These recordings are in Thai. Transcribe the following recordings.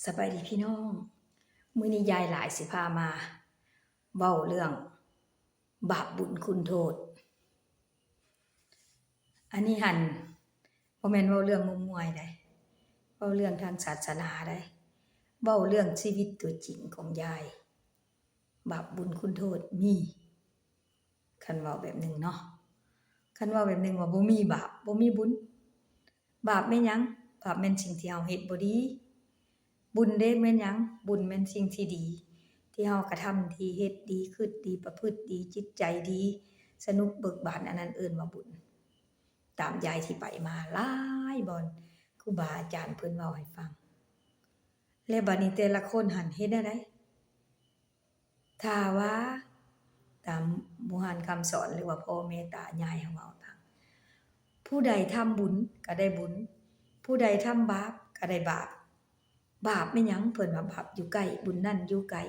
สบายดีพี่น้องมื้อนี้ยายหลายสิพามาเว้าเรื่องบาปบุญคุณโทษอันนี้หันบ่แม่นเว้าเรื่องงมงายใดเว้าเรื่องทางศาสนาใดเว้าเรื่องชีวิตตัวจริงของยายบาปบุญคุณโทษมีคันเว้าแบบหนึ่งเนาะคันเว้าแบบหนึ่งว่าบ่มีบาปบ่มีบุญบาปแม่นหยังบาปแม่นสิ่งที่เฮาเฮ็ดบ่ดีบุญเด้แม่นหยังบุญแม่นสิ่งที่ดีที่เฮากระทำดีเฮ็ดดีคิดดีประพฤติดีจิตใจดีสนุกเบิกบานอันนั้นเอิ้นว่าบุญตามยายที่ไปมาหลายบ่อนครูบาอาจารย์เพิ่นเว้าให้ฟังแล้วบัดนี้แต่ละคนหั้นเฮ็ดแนวใดถ้าว่าตามโบราณคำสอนหรือว่าพ่อแม่ตายายเฮาเว้าฟังผู้ใดทำบุญก็ได้บุญผู้ใดทำบาปก็ได้บาปบาปแม่นหยังเพิ่นว่าบาปอยู่ใกล้บุญนั่นอยู่ไกล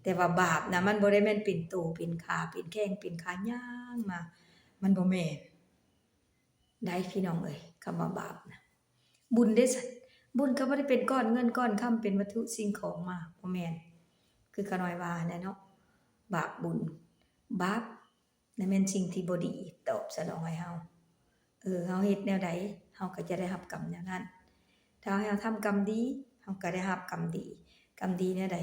แต่ว่าบาปน่ะมันบ่ได้แม่นเป็นโตเป็นขาเป็นแข้งเป็นขาย่างมามันบ่แม่นได้พี่น้องเอ้ยคำว่าบาปน่ะบุญเด้ซั่นบุญก็บ่ได้เป็นก้อนเงินก้อนคำเป็นวัตถุสิ่งของมาบ่แม่นคือขาน้อยว่าแน่เนาะบาปบุญบาปนั่นแม่นสิ่งที่บ่ดีตอบสนองให้เฮาเฮาเฮ็ดแนวใดเฮาก็จะได้รับกรรมแนวนั้นถ้าเฮาทำกรรมดีเฮาก็ได้รับกรรมดีกรรมดีแนวใด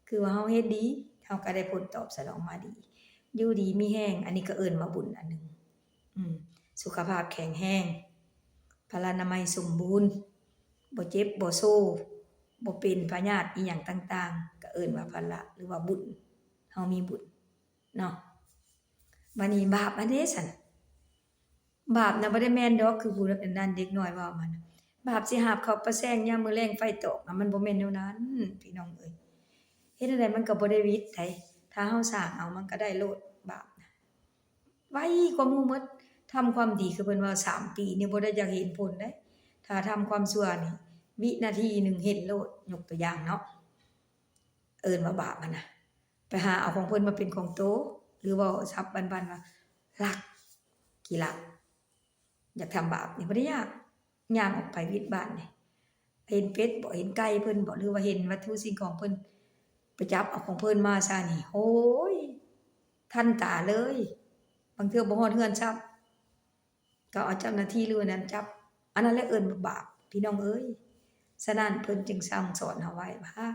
คือว่าเฮาเฮ็ดดีเฮาก็ได้ผลตอบสนองมาดีอยู่ดีมีแรงอันนี้ก็เอิ้นว่าบุญอันหนึ่งสุขภาพแข็งแรงพลานามัยสมบูรณ์บ่เจ็บบ่โซบ่เป็นพยาธิอีหยังต่างๆก็เอิ้นว่าพละหรือว่าบุญเฮามีบุญเนาะบัดนี้บาปอันเด้ซั่นบาปน่ะบ่ได้แม่นดอกคือผู้นั้นเด็กน้อยเว้ามาน่ะบาปสิหาบเข้าประแซงยามมื้อแลงไฟตกมันบ่แม่นแนวนั้นพี่น้องเอ้ยเฮ็ดจั่งใดมันก็บ่ได้วิตไดถ้าเฮาสร้างเอามันก็ได้โลดบาปน่ะไวกว่าหมู่หมดทำความดีคือเพิ่นว่า3ปีนี่บ่ได้อยากเห็นผลเด้ถ้าทำความชั่วนี่วินาทีหนึ่งเห็นโลดยกตัวอย่างเนาะเอิ้นว่าบาปมันน่ะไปหาเอาของเพิ่นมาเป็นของโตหรือว่าศัพท์บ้านๆว่าลักกี่ลักอยากทำบาปนี่บ่ได้ยากย่างออกไปวิดบ้านนี่เห็นเป็ดบ่เห็นไก่เพิ่นบ่หรือว่าเห็นวัตถุสิ่งของเพิ่นไปจับเอาของเพิ่นมาซะนี่โอ้ยทันตาเลยบางเทื่อบ่ฮอดเฮือนซับก็เอาเจ้าหน้าที่หรือว่านั้นจับอันนั้นแหละเอิ้นว่าบาปพี่น้องเอ้ยฉะนั้นเพิ่นจึงสั่งสอนเฮาไว้ว่า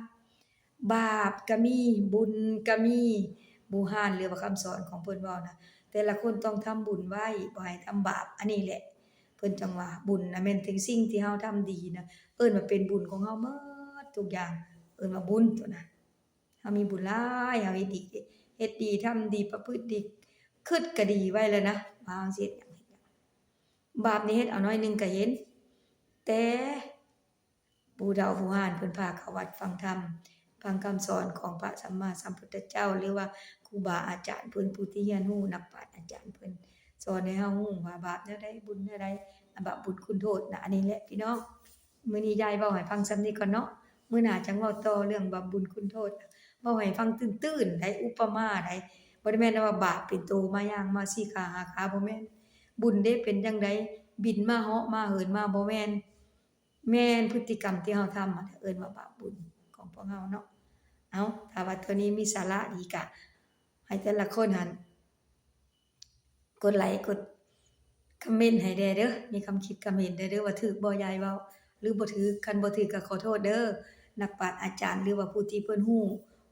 บาปก็มีบุญก็มีบูฮานหรือว่าคำสอนของเพิ่นเว้านะแต่ละคนต้องทำบุญไว้บ่ให้ทำบาปอันนี้แหละเพิ่นจังว่าบุญน่ะแม่นถึงสิ่งที่เฮาทำดีนะเอิ้นว่าเป็นบุญของเฮาหมดทุกอย่างเอิ้นว่าบุญตัวนั้นเฮามีบุญหลายเฮาเฮ็ดดีทำดีประพฤติดีคิดก็ดีไว้แล้วนะว่าเฮาสิเฮ็ดหยังบาปนี่เฮ็ดเอาน้อยหนึงก็เห็นแต่ผู้เฒ่าผู้ห่านเพิ่นพาเข้าวัดฟังธรรมฟังคำสอนของพระสัมมาสัมพุทธเจ้าหรือว่าครูบาอาจารย์เพิ่นผู้ที่เรียนรู้นักปราชญ์อาจารย์เพิ่นสอนให้เฮารู้ว่าบาปแนวใดบุญแนวใดบาปบุญคุณโทษน่ะอันนี้แหละพี่น้องมื้อนี้ยายเว้าให้ฟังส่ำนี้ก่อนเนาะมื้อหน้าจังเว้าต่อเรื่องบาปบุญคุณโทษเว้าให้ฟังตื้นๆได้อุปมาได้บ่ได้แม่นว่าบาปเป็นโตมาย่างมา4ขา5ขาบ่แม่นบุญเด้เป็นจังไดบินมาเหาะมาเหินมาบ่แม่นแม่นพฤติกรรมที่เฮาทำเอิ้นว่าบาปบุญของพวกเฮาเนาะเอาถ้าว่าตัวนี้มีสาระดีก็ให้แต่ละคนหันกดไลค์กดคอมเมนต์ให้แน่เด้อมีคำคิดคอมเมนต์ได้เด้อว่าถูกบ่ยายเว้าหรือบ่ถูกคันบ่ถูกก็ขอโทษเด้อนักปราชญ์อาจารย์หรือว่าผู้ที่เพิ่นรู้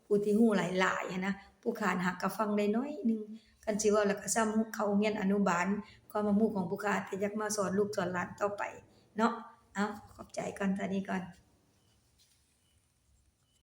ผู้ที่รู้หลายๆหันนะผู้ขานหักก็ฟังได้น้อยหนึงคันสิเว้าแล้วก็ซ้ำเข้าโรงเรียนอนุบาลความรู้ของผู้ขาดที่อยากมาสอนลูกสอนหลานต่อไปเนาะเอาขอบใจก่อนตอนนี้ก่อน